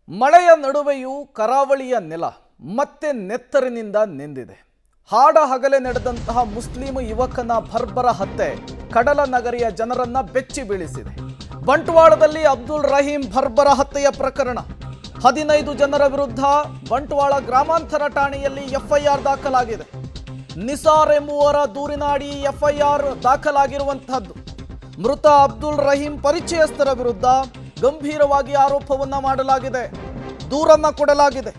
ಮಳೆಯ ನಡುವೆಯೂ ಕರಾವಳಿಯ ನೆಲ ಮತ್ತೆ ನೆತ್ತರಿನಿಂದ ನೆಂದಿದೆ. ಹಾಡ ಹಗಲೇ ನಡೆದಂತಹ ಮುಸ್ಲಿಂ ಯುವಕನ ಬರ್ಬರ ಹತ್ಯೆ ಕಡಲ ನಗರಿಯ ಜನರನ್ನ ಬೆಚ್ಚಿ ಬೀಳಿಸಿದೆ. ಬಂಟ್ವಾಳದಲ್ಲಿ ಅಬ್ದುಲ್ ರಹೀಂ ಬರ್ಬರ ಹತ್ಯೆಯ ಪ್ರಕರಣ 15 ಜನರ ವಿರುದ್ಧ ಬಂಟ್ವಾಳ ಗ್ರಾಮಾಂತರ ಠಾಣೆಯಲ್ಲಿ ಎಫ್ಐಆರ್ ದಾಖಲಾಗಿದೆ. ನಿಸಾರ್ ಎಂಬುವರ ದೂರಿನ ಅಡಿ ಎಫ್ಐಆರ್ ದಾಖಲಾಗಿರುವಂತಹದ್ದು. ಮೃತ ಅಬ್ದುಲ್ ರಹೀಂ ಪರಿಚಯಸ್ಥರ ವಿರುದ್ಧ ಗಂಭೀರವಾಗಿ ಆರೋಪವನ್ನ ಮಾಡಲಾಗಿದೆ, ದೂರನ್ನ ಕೊಡಲಾಗಿದೆ.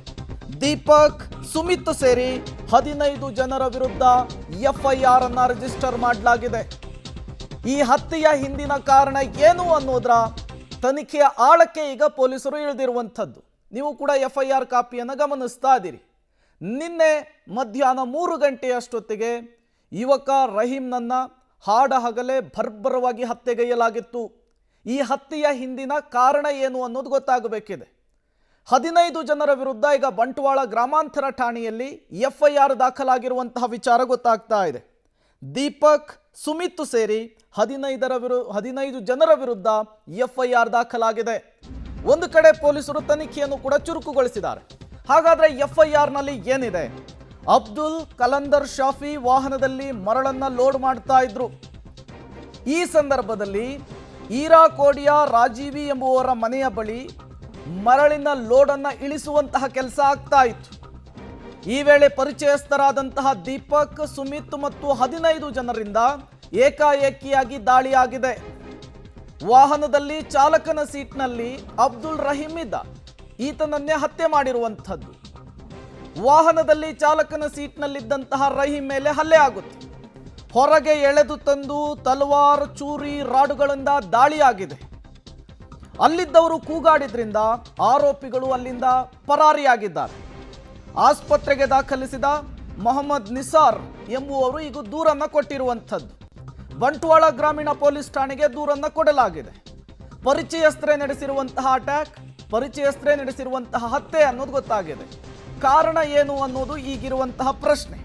ದೀಪಕ್, ಸುಮಿತ್ ಸೇರಿ 15 ಜನರ ವಿರುದ್ಧ ಎಫ್ಐಆರ್ ಅನ್ನ ರಿಜಿಸ್ಟರ್ ಮಾಡಲಾಗಿದೆ. ಈ ಹತ್ಯೆಯ ಹಿಂದಿನ ಕಾರಣ ಏನು ಅನ್ನೋದರ ತನಿಖೆಯ ಆಳಕ್ಕೆ ಈಗ ಪೊಲೀಸರು ಇಳಿದಿರುವಂಥದ್ದು. ನೀವು ಕೂಡ ಎಫ್ಐಆರ್ ಕಾಪಿಯನ್ನು ಗಮನಿಸ್ತಾ ಇದ್ದೀರಿ. ನಿನ್ನೆ ಮಧ್ಯಾಹ್ನ 3 ಗಂಟೆಯಷ್ಟೊತ್ತಿಗೆ ಯುವಕ ರಹೀಂನನ್ನ ಹಾಡ ಹಗಲೇ ಬರ್ಬರವಾಗಿ ಹತ್ಯೆಗೈಯಲಾಗಿತ್ತು. ಈ ಹತ್ಯೆಯ ಹಿಂದಿನ ಕಾರಣ ಏನು ಅನ್ನೋದು ಗೊತ್ತಾಗಬೇಕಿದೆ. 15 ಜನರ ವಿರುದ್ಧ ಈಗ ಬಂಟ್ವಾಳ ಗ್ರಾಮಾಂತರ ಠಾಣೆಯಲ್ಲಿ ಎಫ್ಐಆರ್ ದಾಖಲಾಗಿರುವಂತಹ ವಿಚಾರ ಗೊತ್ತಾಗ್ತಾ ಇದೆ. ದೀಪಕ್, ಸುಮಿತ್ ಸೇರಿ 15 ಜನರ ವಿರುದ್ಧ ಎಫ್ಐಆರ್ ದಾಖಲಾಗಿದೆ. ಒಂದು ಕಡೆ ಪೊಲೀಸರು ತನಿಖೆಯನ್ನು ಕೂಡ ಚುರುಕುಗೊಳಿಸಿದ್ದಾರೆ. ಹಾಗಾದ್ರೆ ಎಫ್ಐಆರ್ನಲ್ಲಿ ಏನಿದೆ? ಅಬ್ದುಲ್ ಕಲಂದರ್ ಶಾಫಿ ವಾಹನದಲ್ಲಿ ಮರಳನ್ನ ಲೋಡ್ ಮಾಡ್ತಾ ಇದ್ರು. ಈ ಸಂದರ್ಭದಲ್ಲಿ ಈರಾಕೋಡಿಯ ರಾಜೀವಿ ಎಂಬುವರ ಮನೆಯ ಬಳಿ ಮರಳಿನ ಲೋಡನ್ನು ಇಳಿಸುವಂತಹ ಕೆಲಸ ಆಗ್ತಾ ಇತ್ತು. ಈ ವೇಳೆ ಪರಿಚಯಸ್ಥರಾದಂತಹ ದೀಪಕ್, ಸುಮಿತ್ ಮತ್ತು 15 ಜನರಿಂದ ಏಕಾಏಕಿಯಾಗಿ ದಾಳಿಯಾಗಿದೆ. ವಾಹನದಲ್ಲಿ ಚಾಲಕನ ಸೀಟ್ನಲ್ಲಿ ಅಬ್ದುಲ್ ರಹೀಂ ಇದ್ದ. ಈತನನ್ನೇ ಹತ್ಯೆ ಮಾಡಿರುವಂಥದ್ದು. ವಾಹನದಲ್ಲಿ ಚಾಲಕನ ಸೀಟ್ನಲ್ಲಿದ್ದಂತಹ ರಹೀಂ ಮೇಲೆ ಹಲ್ಲೆ ಆಗುತ್ತೆ. ಹೊರಗೆ ಎಳೆದು ತಂದು ತಲವಾರ್, ಚೂರಿ, ರಾಡುಗಳಿಂದ ದಾಳಿಯಾಗಿದೆ. ಅಲ್ಲಿದ್ದವರು ಕೂಗಾಡಿದ್ರಿಂದ ಆರೋಪಿಗಳು ಅಲ್ಲಿಂದ ಪರಾರಿಯಾಗಿದ್ದಾರೆ. ಆಸ್ಪತ್ರೆಗೆ ದಾಖಲಿಸಿದ ಮೊಹಮ್ಮದ್ ನಿಸಾರ್ ಎಂಬುವರು ಈಗ ದೂರನ್ನ ಕೊಟ್ಟಿರುವಂಥದ್ದು. ಬಂಟ್ವಾಳ ಗ್ರಾಮೀಣ ಪೊಲೀಸ್ ಠಾಣೆಗೆ ದೂರನ್ನ ಕೊಡಲಾಗಿದೆ. ಪರಿಚಯಸ್ಥರೇ ನಡೆಸಿರುವಂತಹ ಅಟ್ಯಾಕ್, ಪರಿಚಯಸ್ಥರೇ ನಡೆಸಿರುವಂತಹ ಹತ್ಯೆ ಅನ್ನೋದು ಗೊತ್ತಾಗಿದೆ. ಕಾರಣ ಏನು ಅನ್ನೋದು ಈಗಿರುವಂತಹ ಪ್ರಶ್ನೆ.